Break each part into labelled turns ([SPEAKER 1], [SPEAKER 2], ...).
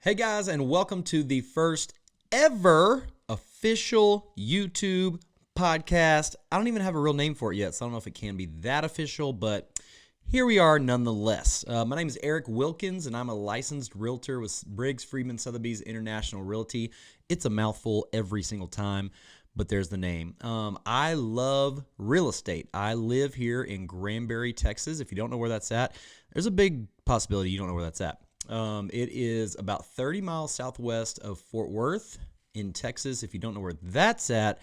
[SPEAKER 1] Hey guys, and welcome to the first ever official YouTube podcast. I don't even have a real name for it yet, so I don't know if it can be that official, but here we are nonetheless. My name is Eric Wilkins, and I'm a licensed realtor with Briggs, Freeman, Sotheby's International Realty. It's a mouthful every single time, but there's the name. I love real estate. I live here in Granbury, Texas. If you don't know where that's at, there's a big possibility you don't know where that's at. It is about 30 miles southwest of Fort Worth in Texas. If you don't know where that's at,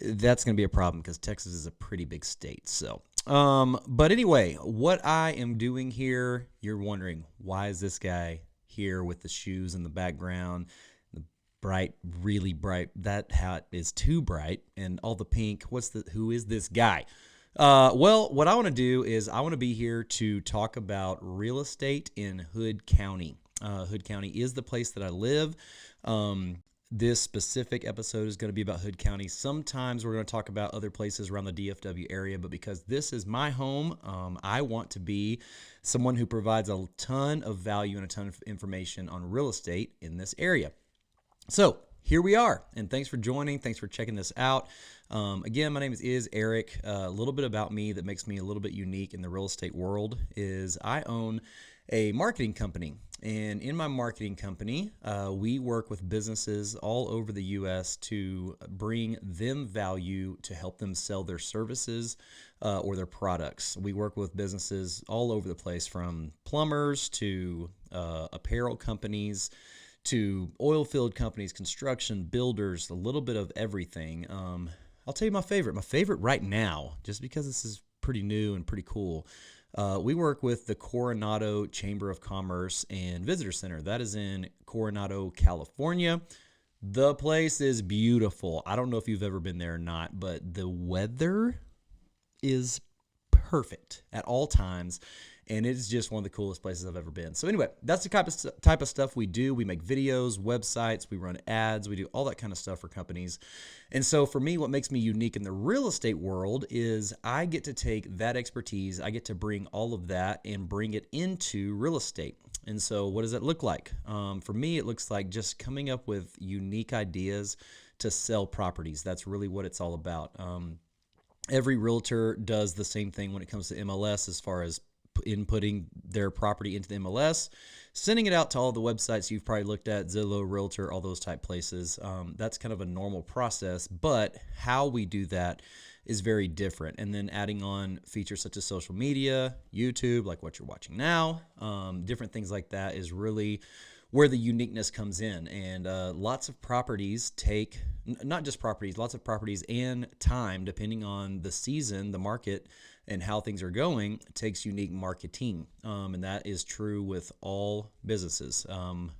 [SPEAKER 1] that's going to be a problem because Texas is a pretty big state. But anyway, what I am doing here, you're wondering, why is this guy here with the shoes in the background, the bright, really bright, that hat is too bright, and all the pink, who is this guy? Well, what I want to do is I want to be here to talk about real estate in Hood County. Hood County is the place that I live. This specific episode is going to be about Hood County. Sometimes we're going to talk about other places around the DFW area, but because this is my home, I want to be someone who provides a ton of value and a ton of information on real estate in this area. So here we are, and thanks for joining. Thanks for checking this out. Again, my name is Eric. A little bit about me that makes me a little bit unique in the real estate world is I own a marketing company. And in my marketing company, we work with businesses all over the U.S. to bring them value to help them sell their services or their products. We work with businesses all over the place, from plumbers to apparel companies to oil field companies, construction, builders, a little bit of everything. I'll tell you my favorite. My favorite right now, just because this is pretty new and pretty cool, we work with the Coronado Chamber of Commerce and Visitor Center. That is in Coronado, California. The place is beautiful. I don't know if you've ever been there or not, but the weather is perfect at all times. And it is just one of the coolest places I've ever been. So anyway, that's the type of stuff we do. We make videos, websites, we run ads, we do all that kind of stuff for companies. And so for me, what makes me unique in the real estate world is I get to take that expertise, I get to bring all of that and bring it into real estate. And so what does that look like? For me, it looks like just coming up with unique ideas to sell properties. That's really what it's all about. Every realtor does the same thing when it comes to MLS as far as inputting their property into the MLS, sending it out to all the websites you've probably looked at, Zillow, Realtor, all those type places. That's kind of a normal process, but how we do that is very different. And then adding on features such as social media, YouTube, like what you're watching now, different things like that is really where the uniqueness comes in. And lots of properties take, not just properties, lots of properties and time, depending on the season, the market, and how things are going, takes unique marketing. And that is true with all businesses.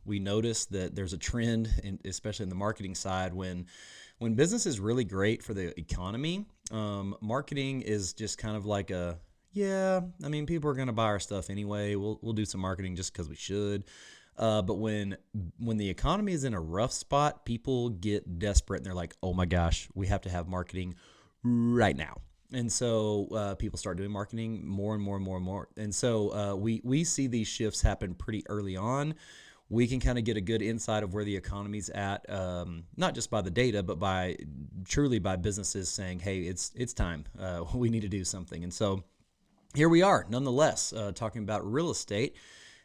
[SPEAKER 1] We notice that there's a trend, especially in the marketing side, when business is really great for the economy, marketing is just kind of like people are going to buy our stuff anyway. We'll do some marketing just because we should. But when the economy is in a rough spot, people get desperate and they're like, oh my gosh, we have to have marketing right now. And so people start doing marketing more and more and more and more. And so we see these shifts happen pretty early on. We can kind of get a good insight of where the economy's at, not just by the data, but truly by businesses saying, hey, it's time. We need to do something. And so here we are, nonetheless, talking about real estate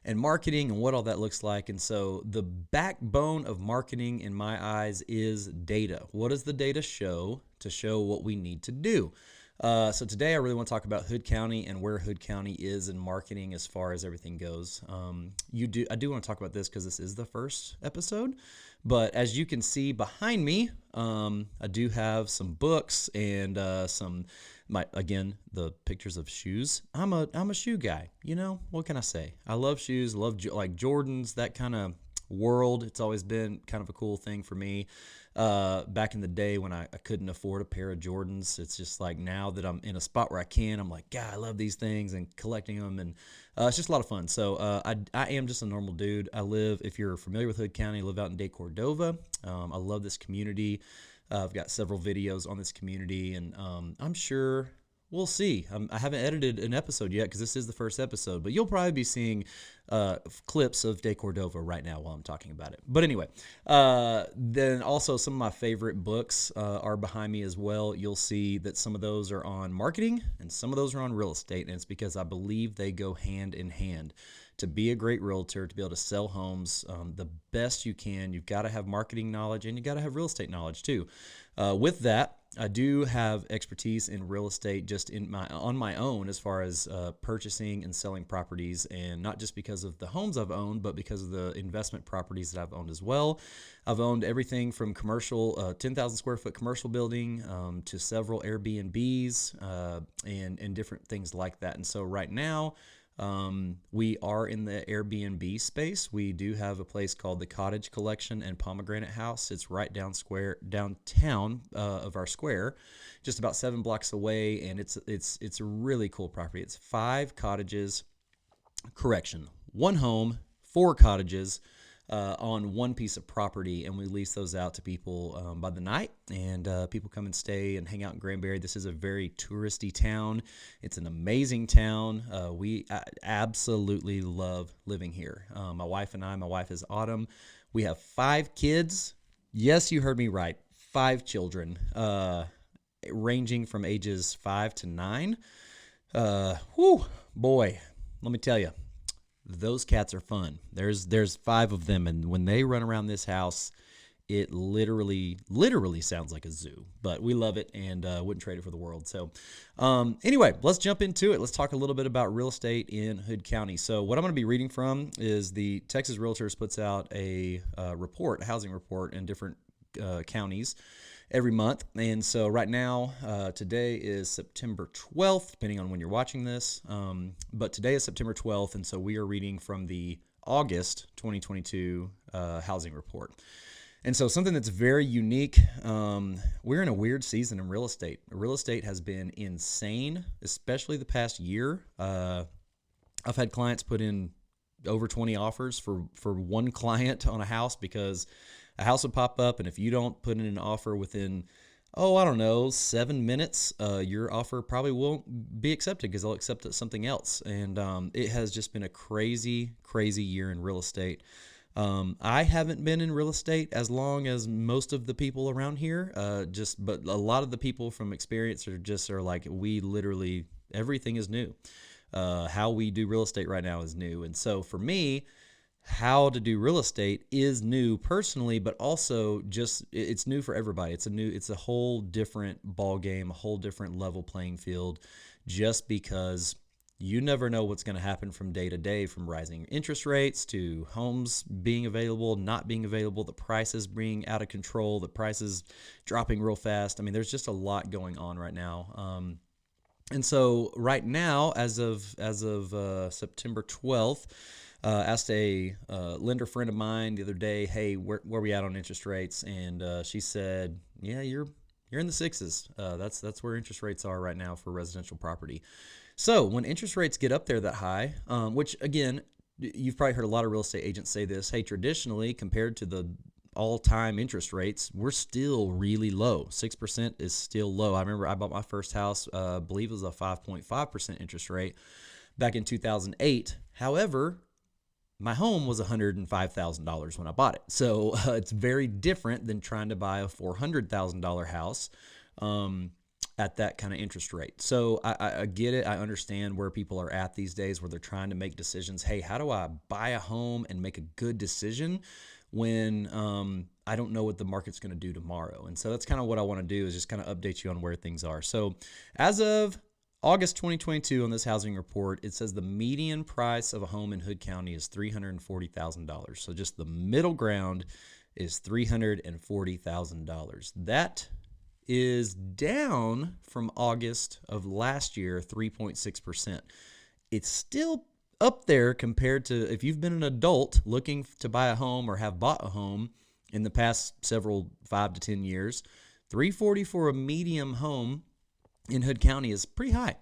[SPEAKER 1] and marketing and what all that looks like. And so the backbone of marketing in my eyes is data. What does the data show to show what we need to do? So today I really want to talk about Hood County and where Hood County is in marketing as far as everything goes. I do want to talk about this because this is the first episode, but as you can see behind me, I do have some books and the pictures of shoes. I'm a shoe guy. You know, what can I say? I love shoes, love like Jordans, that kind of world. It's always been kind of a cool thing for me. Back in the day when I couldn't afford a pair of Jordans, it's just like now that I'm in a spot where I can, I'm like, God, I love these things and collecting them. And it's just a lot of fun. So I am just a normal dude. If you're familiar with Hood County, I live out in De Cordova. I love this community. I've got several videos on this community, and I'm sure We'll see. I haven't edited an episode yet because this is the first episode, but you'll probably be seeing clips of De Cordova right now while I'm talking about it. But anyway, then also some of my favorite books are behind me as well. You'll see that some of those are on marketing and some of those are on real estate, and it's because I believe they go hand in hand. To be a great realtor, to be able to sell homes the best you can, you've got to have marketing knowledge and you got to have real estate knowledge too. With that, I do have expertise in real estate just on my own as far as purchasing and selling properties, and not just because of the homes I've owned, but because of the investment properties that I've owned as well. I've owned everything from commercial, 10,000 square foot commercial building to several Airbnbs and different things like that. And so right now, we are in the Airbnb space. We do have a place called the Cottage Collection and Pomegranate House. It's right downtown of our square, just about 7 blocks away, and it's a really cool property. It's 5 cottages, 1 home, 4 cottages on one piece of property, and we lease those out to people by the night, and people come and stay and hang out in Granbury. This is a very touristy town. It's an amazing town. We absolutely love living here. My wife is Autumn. We have 5 kids. Yes, you heard me right. 5 children, ranging from ages 5 to 9. Boy, let me tell you. Those cats are fun. There's 5 of them, and when they run around this house, it literally sounds like a zoo. But we love it and wouldn't trade it for the world. So anyway, let's jump into it. Let's talk a little bit about real estate in Hood County. So what I'm going to be reading from is the Texas Realtors puts out a housing report in different counties every month. And so right now, today is September 12th, depending on when you're watching this. But today is September 12th, and so we are reading from the August 2022 housing report. And so something that's very unique, we're in a weird season in real estate. Real estate has been insane, especially the past year. I've had clients put in over 20 offers for one client on a house because a house would pop up, and if you don't put in an offer within, 7 minutes, your offer probably won't be accepted because they'll accept something else. And it has just been a crazy, crazy year in real estate. I haven't been in real estate as long as most of the people around here, but a lot of the people from experience are like, we literally, everything is new. How we do real estate right now is new. And so for me, how to do real estate is new personally, but also just it's new for everybody. It's a whole different ball game, a whole different level playing field, just because you never know what's going to happen from day to day, from rising interest rates to homes being available, not being available, the prices being out of control, the prices dropping real fast. I mean, there's just a lot going on right now. And so right now, as of September 12th, asked a lender friend of mine the other day, hey, where we at on interest rates? And she said, yeah, you're in the 6s. That's where interest rates are right now for residential property. So when interest rates get up there that high, which again, you've probably heard a lot of real estate agents say this, hey, traditionally compared to the all-time interest rates, we're still really low. 6% is still low. I remember I bought my first house, I believe it was a 5.5% interest rate back in 2008. However, my home was $105,000 when I bought it. So it's very different than trying to buy a $400,000 house at that kind of interest rate. So I get it. I understand where people are at these days, where they're trying to make decisions. Hey, how do I buy a home and make a good decision when I don't know what the market's going to do tomorrow? And so that's kind of what I want to do, is just kind of update you on where things are. So as of August 2022, on this housing report, it says the median price of a home in Hood County is $340,000. So just the middle ground is $340,000. That is down from August of last year, 3.6%. It's still up there compared to if you've been an adult looking to buy a home or have bought a home in the past 5 to 10 years. $340,000 for a medium home in Hood County is pretty high.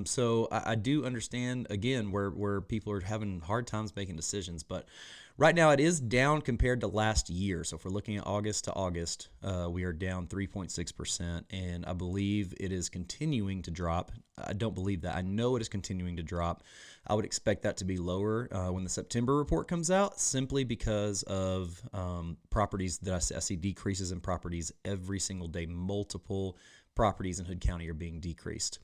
[SPEAKER 1] So I do understand, again, where people are having hard times making decisions. But Right now, it is down compared to last year. So if we're looking at August to August, we are down 3.6%, and I believe it is continuing to drop. I don't believe that. I know it is continuing to drop. I would expect that to be lower when the September report comes out, simply because of properties that I see decreases in properties every single day. Multiple properties in Hood County are being decreased.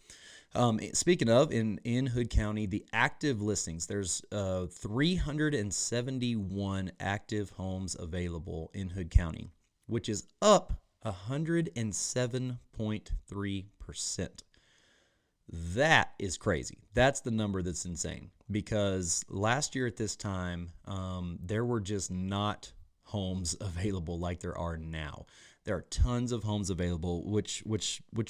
[SPEAKER 1] Speaking of, in Hood County, the active listings, there's 371 active homes available in Hood County, which is up 107.3%. That is crazy. That's the number that's insane, because last year at this time, there were just not homes available like there are now. There are tons of homes available, which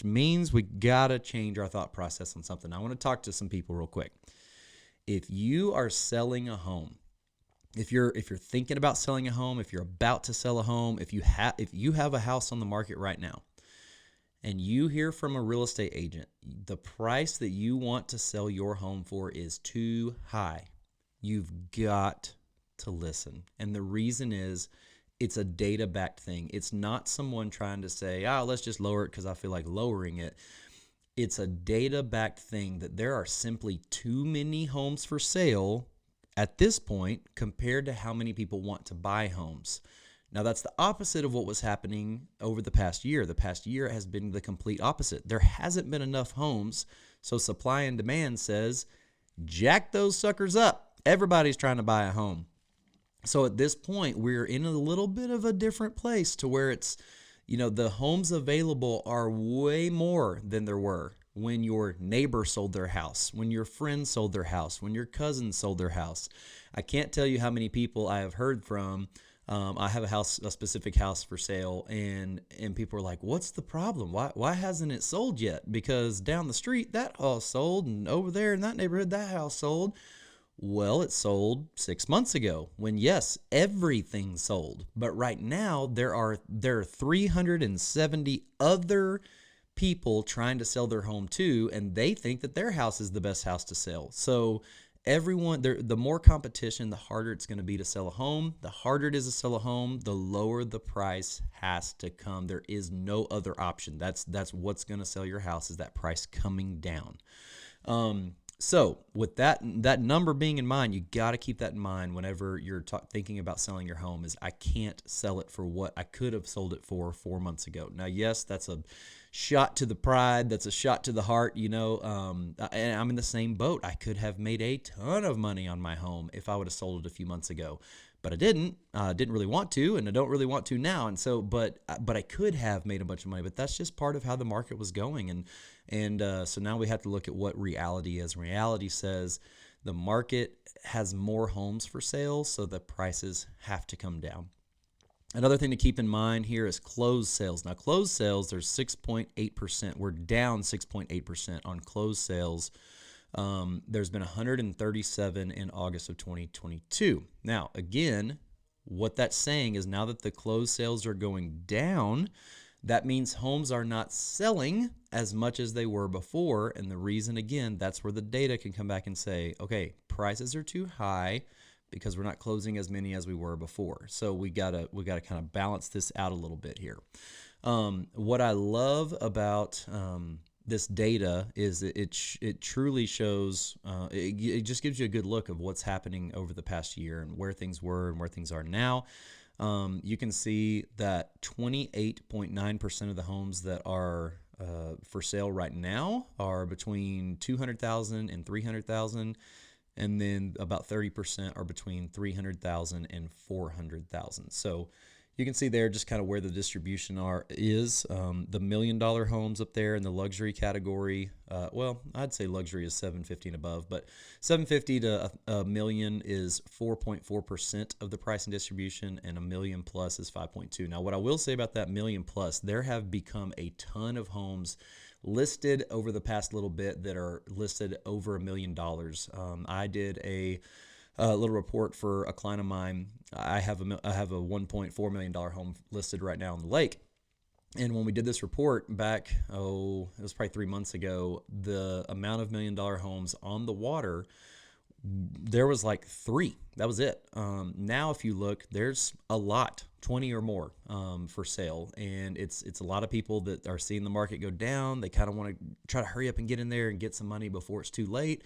[SPEAKER 1] means we gotta change our thought process on something. I want to talk to some people real quick. If you are selling a home, if you're thinking about selling a home, if you're about to sell a home, if you have a house on the market right now, and you hear from a real estate agent, the price that you want to sell your home for is too high, you've got to listen. And the reason is, it's a data-backed thing. It's not someone trying to say, let's just lower it because I feel like lowering it. It's a data-backed thing that there are simply too many homes for sale at this point compared to how many people want to buy homes. Now, that's the opposite of what was happening over the past year. The past year has been the complete opposite. There hasn't been enough homes, so supply and demand says, jack those suckers up. Everybody's trying to buy a home. So at this point, we're in a little bit of a different place to where it's, the homes available are way more than there were when your neighbor sold their house, when your friend sold their house, when your cousin sold their house. I can't tell you how many people I have heard from. I have a specific house for sale, and people are like, what's the problem? Why hasn't it sold yet? Because down the street, that house sold, and over there in that neighborhood, that house sold. Well, it sold 6 months ago when, yes, everything sold. But right now, there are 370 other people trying to sell their home too, and they think that their house is the best house to sell. So everyone, the more competition, the harder it's going to be to sell a home. The harder it is to sell a home, the lower the price has to come. There is no other option. That's what's going to sell your house, is that price coming down. So with that number being in mind, you got to keep that in mind whenever you're thinking about selling your home. Is, I can't sell it for what I could have sold it for 4 months ago. Now, yes, that's a shot to the pride. That's a shot to the heart. And I'm in the same boat. I could have made a ton of money on my home if I would have sold it a few months ago, but I didn't. Didn't really want to, and I don't really want to now. And so, but I could have made a bunch of money. But that's just part of how the market was going. And so now we have to look at what reality is. Reality says the market has more homes for sale, so the prices have to come down. Another thing to keep in mind here is closed sales. Now, closed sales, there's 6.8%. We're down 6.8% on closed sales. There's been 137 in August of 2022. Now, again, what that's saying is, now that the closed sales are going down, that means homes are not selling as much as they were before. And the reason, again, that's where the data can come back and say, okay, prices are too high because we're not closing as many as we were before. So we gotta kind of balance this out a little bit here. What I love about this data is it truly shows, it just gives you a good look of what's happening over the past year and where things were and where things are now. You can see that 28.9% of the homes that are for sale right now are between 200,000 and 300,000, and then about 30% are between 300,000 and 400,000. So you can see there just kind of where the distribution is. The $1 million homes up there in the luxury category. I'd say luxury is 750 and above, but 750 to a million is 4.4% of the price and distribution, and $1 million plus is 5.2. Now, what I will say about that $1 million plus, there have become a ton of homes listed over the past little bit that are listed over $1 million. I did a little report for a client of mine. I have a $1.4 million home listed right now on the lake. And when we did this report back, it was probably 3 months ago, the amount of $1 million homes on the water there was like 3. That was it. Now, if you look, there's a lot, 20 or more for sale. And it's a lot of people that are seeing the market go down. They kind of want to try to hurry up and get in there and get some money before it's too late.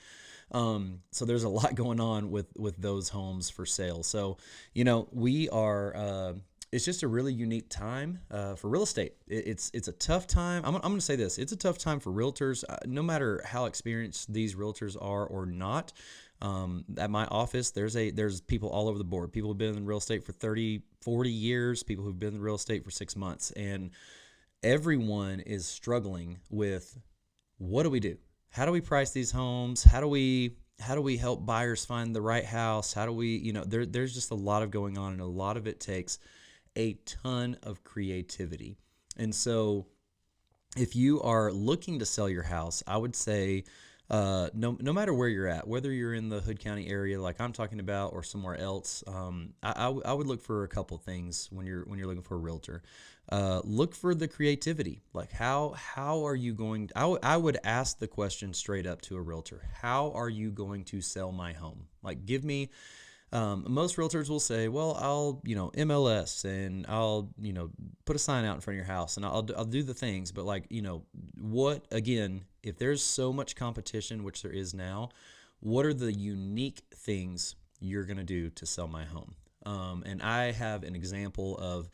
[SPEAKER 1] So there's a lot going on with those homes for sale. So, we are, it's just a really unique time for real estate. It's a tough time. I'm going to say this. It's a tough time for realtors, no matter how experienced these realtors are or not. At my office, there's people all over the board. People who've been in real estate for 30, 40 years, people who've been in real estate for 6 months, and everyone is struggling with, what do we do? How do we price these homes? How do we help buyers find the right house? How do we, there's just a lot of going on, and a lot of it takes a ton of creativity. And so if you are looking to sell your house, I would say, no matter where you're at, whether you're in the Hood County area like I'm talking about or somewhere else, I would look for a couple things when you're looking for a realtor. Look for the creativity. Like how are you going? I would ask the question straight up to a realtor: how are you going to sell my home? Like, give me. Most realtors will say, well, I'll, MLS, and I'll, put a sign out in front of your house, and I'll do the things. But like, what, again, if there's so much competition, which there is now, what are the unique things you're going to do to sell my home? And I have an example of,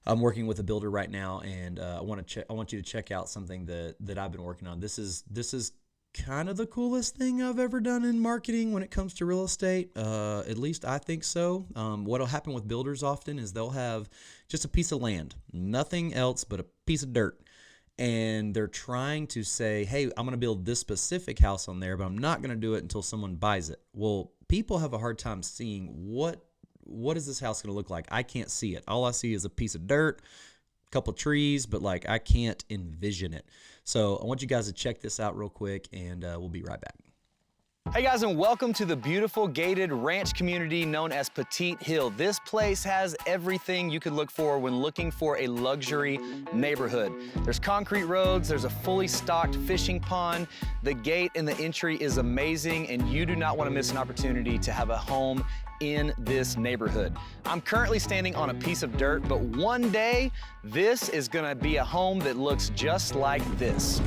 [SPEAKER 1] I'm working with a builder right now, and I want you to check out something that I've been working on. This is kind of the coolest thing I've ever done in marketing when it comes to real estate. At least I think so. What'll happen with builders often is they'll have just a piece of land, nothing else but a piece of dirt. And they're trying to say, hey, I'm going to build this specific house on there, but I'm not going to do it until someone buys it. Well, people have a hard time seeing what is this house going to look like? I can't see it. All I see is a piece of dirt, a couple trees, but like I can't envision it. So I want you guys to check this out real quick, and we'll be right back.
[SPEAKER 2] Hey guys, and welcome to the beautiful gated ranch community known as Petite Hill. This place has everything you could look for when looking for a luxury neighborhood. There's concrete roads, there's a fully stocked fishing pond, the gate and the entry is amazing, and you do not want to miss an opportunity to have a home in this neighborhood. I'm currently standing on a piece of dirt, but one day this is gonna be a home that looks just like this.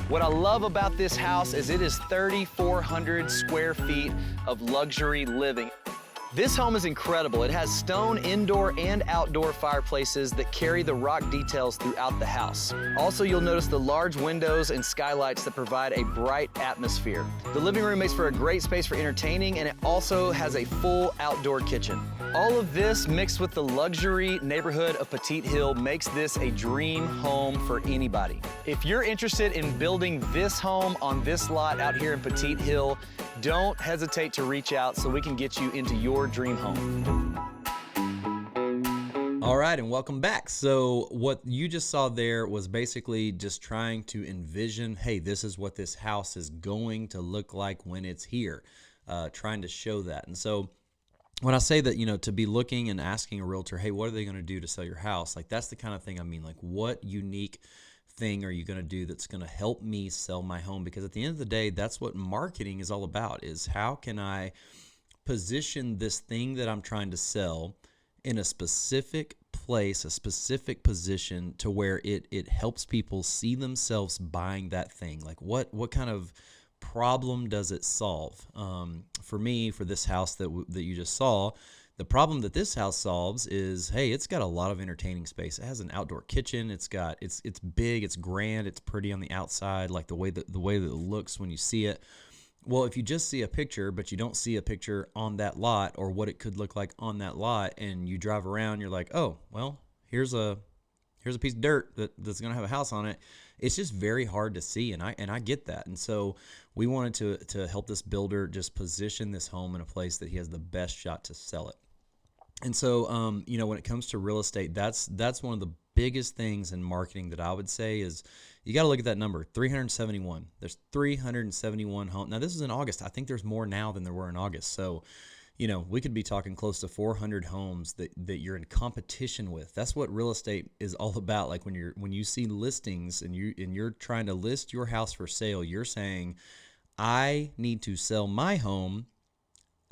[SPEAKER 2] What I love about this house is it is 3,400 square feet of luxury living. This home is incredible. It has stone indoor and outdoor fireplaces that carry the rock details throughout the house. Also, you'll notice the large windows and skylights that provide a bright atmosphere. The living room makes for a great space for entertaining, and it also has a full outdoor kitchen. All of this mixed with the luxury neighborhood of Petite Hill makes this a dream home for anybody. If you're interested in building this home on this lot out here in Petite Hill, don't hesitate to reach out so we can get you into your dream home.
[SPEAKER 1] All right, and welcome back. So what you just saw there was basically just trying to envision, hey, this is what this house is going to look like when it's here, trying to show that. And so when I say that, to be looking and asking a realtor, hey, what are they going to do to sell your house? Like, that's the kind of thing I mean. Like, what unique thing are you going to do that's going to help me sell my home? Because at the end of the day, that's what marketing is all about, is how can I position this thing that I'm trying to sell in a specific place, a specific position, to where it helps people see themselves buying that thing. Like, what kind of problem does it solve? For me, for this house that you just saw, the problem that this house solves is, hey, it's got a lot of entertaining space. It has an outdoor kitchen. It's big, it's grand, it's pretty on the outside, like the way that it looks when you see it. Well, if you just see a picture, but you don't see a picture on that lot or what it could look like on that lot, and you drive around, you're like, oh, well, here's a piece of dirt that's going to have a house on it. It's just very hard to see, and I get that. And so we wanted to help this builder just position this home in a place that he has the best shot to sell it. And so, when it comes to real estate, that's one of the biggest things in marketing that I would say is you got to look at that number, 371. There's 371 homes. Now, this is in August. I think there's more now than there were in August. So, we could be talking close to 400 homes that you're in competition with. That's what real estate is all about. Like when you see listings and you're trying to list your house for sale, you're saying, I need to sell my home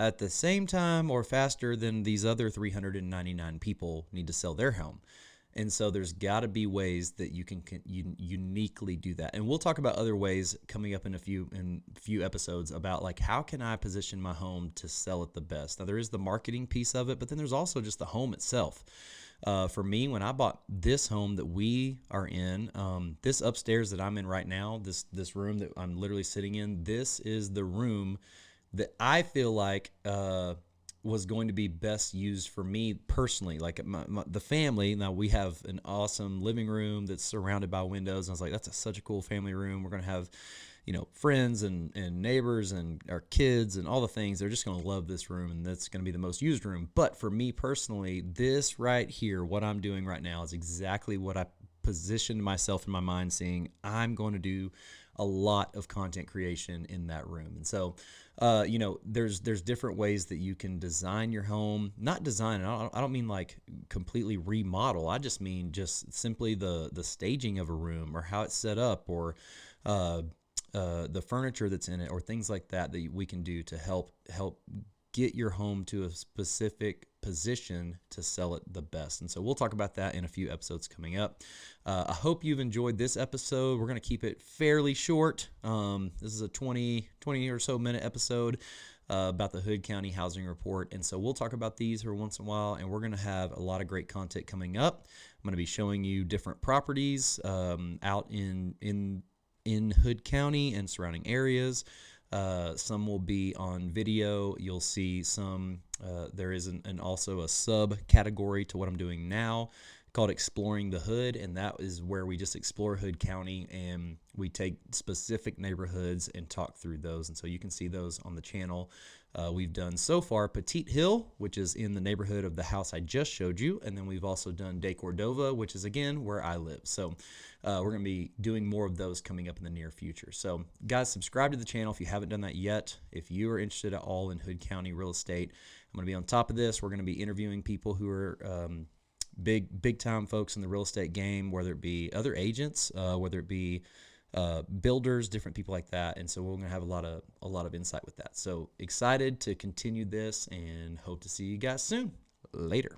[SPEAKER 1] at the same time or faster than these other 399 people need to sell their home. And so there's got to be ways that you can uniquely do that. And we'll talk about other ways coming up in a few episodes about like how can I position my home to sell it the best. Now there is the marketing piece of it, but then there's also just the home itself. For me, when I bought this home that we are in, this upstairs that I'm in right now, this room that I'm literally sitting in, this is the room that I feel like was going to be best used for me personally. Like the family, now we have an awesome living room that's surrounded by windows. And I was like, that's such a cool family room. We're going to have, friends and neighbors and our kids and all the things. They're just going to love this room, and that's going to be the most used room. But for me personally, this right here, what I'm doing right now is exactly what I positioned myself in my mind saying I'm going to do a lot of content creation in that room. And so, there's different ways that you can design your home. Not design, I don't mean like completely remodel. I just mean just simply the staging of a room or how it's set up or the furniture that's in it or things like that we can do to help get your home to a specific position to sell it the best. And so we'll talk about that in a few episodes coming up. I hope you've enjoyed this episode. We're going to keep it fairly short. This is a 20 or so minute episode about the Hood County Housing Report. And so we'll talk about these every once in a while, and we're going to have a lot of great content coming up. I'm going to be showing you different properties out in Hood County and surrounding areas. Some will be on video. You'll see some, there is also a subcategory to what I'm doing now called Exploring the Hood, and that is where we just explore Hood County and we take specific neighborhoods and talk through those. And so you can see those on the channel. We've done so far Petite Hill, which is in the neighborhood of the house I just showed you, and then we've also done De Cordova, which is again where I live. So we're going to be doing more of those coming up in the near future. So guys, subscribe to the channel if you haven't done that yet. If you are interested at all in Hood County real estate, I'm going to be on top of this. We're going to be interviewing people who are big time folks in the real estate game, whether it be other agents, whether it be builders, different people like that. And so we're going to have a lot of insight with that. So excited to continue this and hope to see you guys soon. Later.